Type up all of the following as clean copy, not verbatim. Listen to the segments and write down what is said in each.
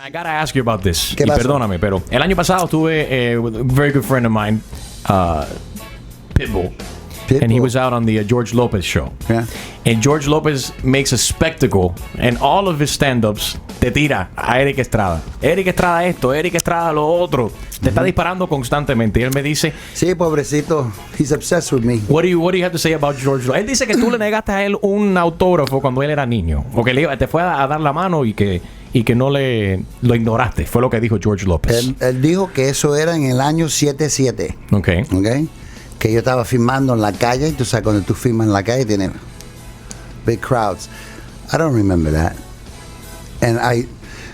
I gotta ask you about this. ¿Qué Y pasó? perdóname, pero el año pasado tuve with a very good friend of mine, Pitbull. And he was out on the George Lopez show. Yeah. And George Lopez makes a spectacle, and all of his stand-ups te tira a Erik Estrada. Erik Estrada esto, Erik Estrada lo otro. Te está disparando constantemente. Y él me dice, Sí, pobrecito. He's obsessed with me. what do you have to say about George Lopez? Él dice que tú le negaste a él un autógrafo cuando él era niño. O que te fue a dar la mano y que no lo ignoraste. Fue lo que dijo George Lopez. Él dijo que eso era en el año 77. Ok. ¿Ok? Que yo estaba filmando en la calle. Tú sabes, cuando tú filmas en la calle, tiene big crowds. I don't remember that. And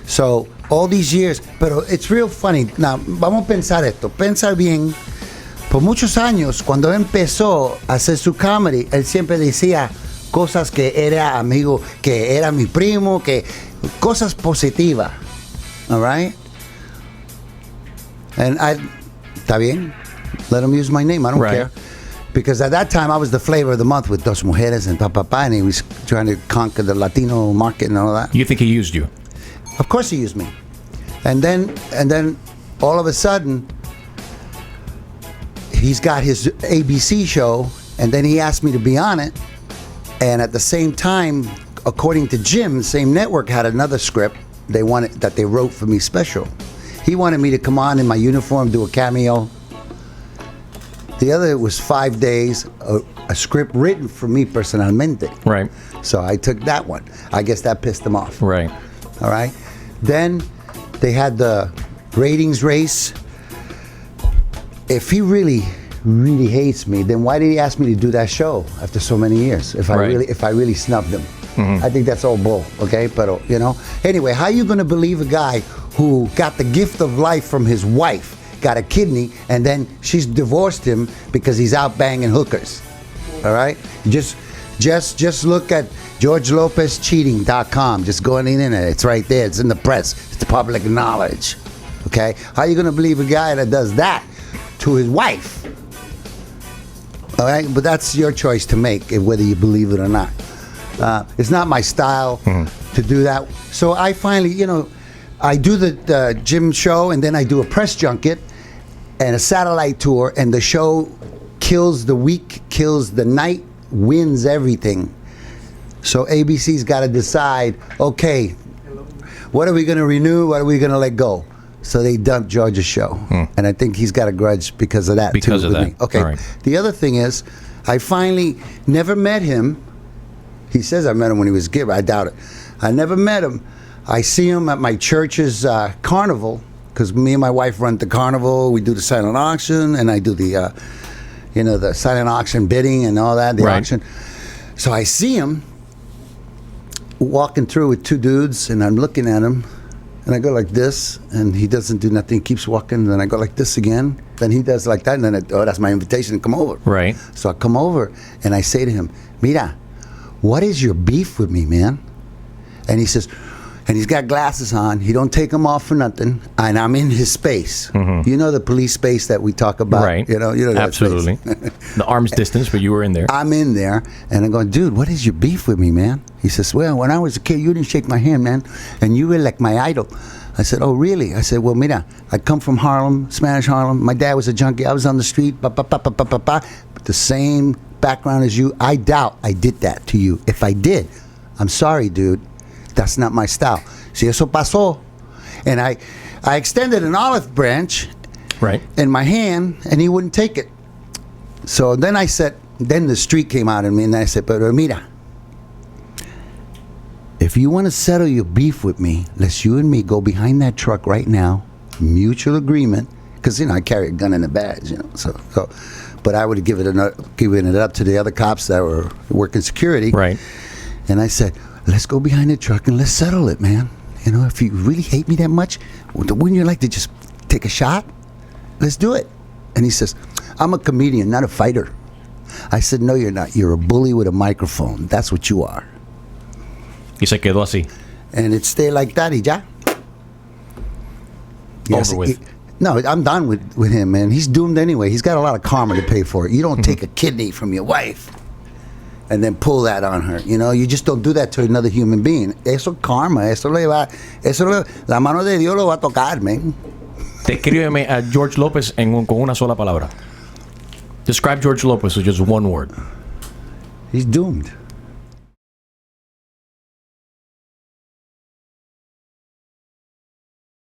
so, all these years, pero it's real funny. Now, vamos a pensar esto. Pensar bien. Por muchos años, cuando él empezó a hacer su comedy, él siempre decía cosas que era amigo, que era mi primo, que cosas positivas. All right? And ¿está bien? Let him use my name. I don't care. Because at that time, I was the flavor of the month with Dos Mujeres and and he was trying to conquer the Latino market and all that. You think he used you? Of course he used me. And then all of a sudden, he's got his ABC show, and then he asked me to be on it. And at the same time, according to Jim, the same network had another script that they wrote for me special. He wanted me to come on in my uniform, do a cameo. The other was 5 days, a script written for me personalmente. Right. So I took that one. I guess that pissed him off. Right. All right. Then they had the ratings race. If he really, really hates me, then why did he ask me to do that show after so many years? If I really snubbed him, I think that's all bull. Okay, but you know. Anyway, how are you going to believe a guy who got the gift of life from his wife, got a kidney, and then she's divorced him because he's out banging hookers? All right, just look at GeorgeLopezCheating.com. Just go on the internet. It's right there. It's in the press. It's public knowledge. Okay, how are you going to believe a guy that does that to his wife? All right, but that's your choice to make, whether you believe it or not. It's not my style to do that. So I finally, I do the gym show, and then I do a press junket and a satellite tour, and the show kills the week, kills the night, wins everything. So ABC's got to decide, okay, what are we going to renew? What are we going to let go? So they dumped George's show. And I think he's got a grudge because of that. Because too, of with that. Me. Okay. All right. The other thing is, I finally never met him. He says I met him when he was a kid, but I doubt it. I never met him. I see him at my church's carnival, because me and my wife run the carnival. We do the silent auction, and I do the, the silent auction bidding and all that, the auction. So I see him walking through with two dudes, and I'm looking at him, and I go like this, and he doesn't do nothing. He keeps walking, and then I go like this again. Then he does like that, and then that's my invitation to come over. Right. So I come over, and I say to him, Mira, what is your beef with me, man? And he says, and he's got glasses on. He don't take them off for nothing. And I'm in his space. You know the police space that we talk about? Right. You know that absolutely. The arm's distance, but you were in there. I'm in there, and I'm going, dude, what is your beef with me, man? He says, well, when I was a kid, you didn't shake my hand, man, and you were like my idol. I said, oh, really? I said, well, mira, I come from Harlem, Spanish Harlem. My dad was a junkie. I was on the street, the same background as you. I doubt I did that to you. If I did, I'm sorry, dude. That's not my style. Si eso pasó. And I extended an olive branch in my hand, and he wouldn't take it. So then I said, then the street came out in me, and I said, pero mira, if you want to settle your beef with me, let's you and me go behind that truck right now, mutual agreement, because, I carry a gun and a badge, so but I would have given it up to the other cops that were working security. Right. And I said, let's go behind the truck and let's settle it, man. If you really hate me that much, wouldn't you like to just take a shot? Let's do it. And he says, I'm a comedian, not a fighter. I said, no, you're not. You're a bully with a microphone. That's what you are. Y se quedó así. And it stayed like that, y ya. Over with. No, I'm done with him, man. He's doomed anyway. He's got a lot of karma to pay for it. You don't take a kidney from your wife. and then pull that on her. You know, you just don't do that to another human being. Eso es karma. La mano de Dios lo va a tocar, man. Descríbeme a George Lopez con una sola palabra. Describe George Lopez with just one word. He's doomed.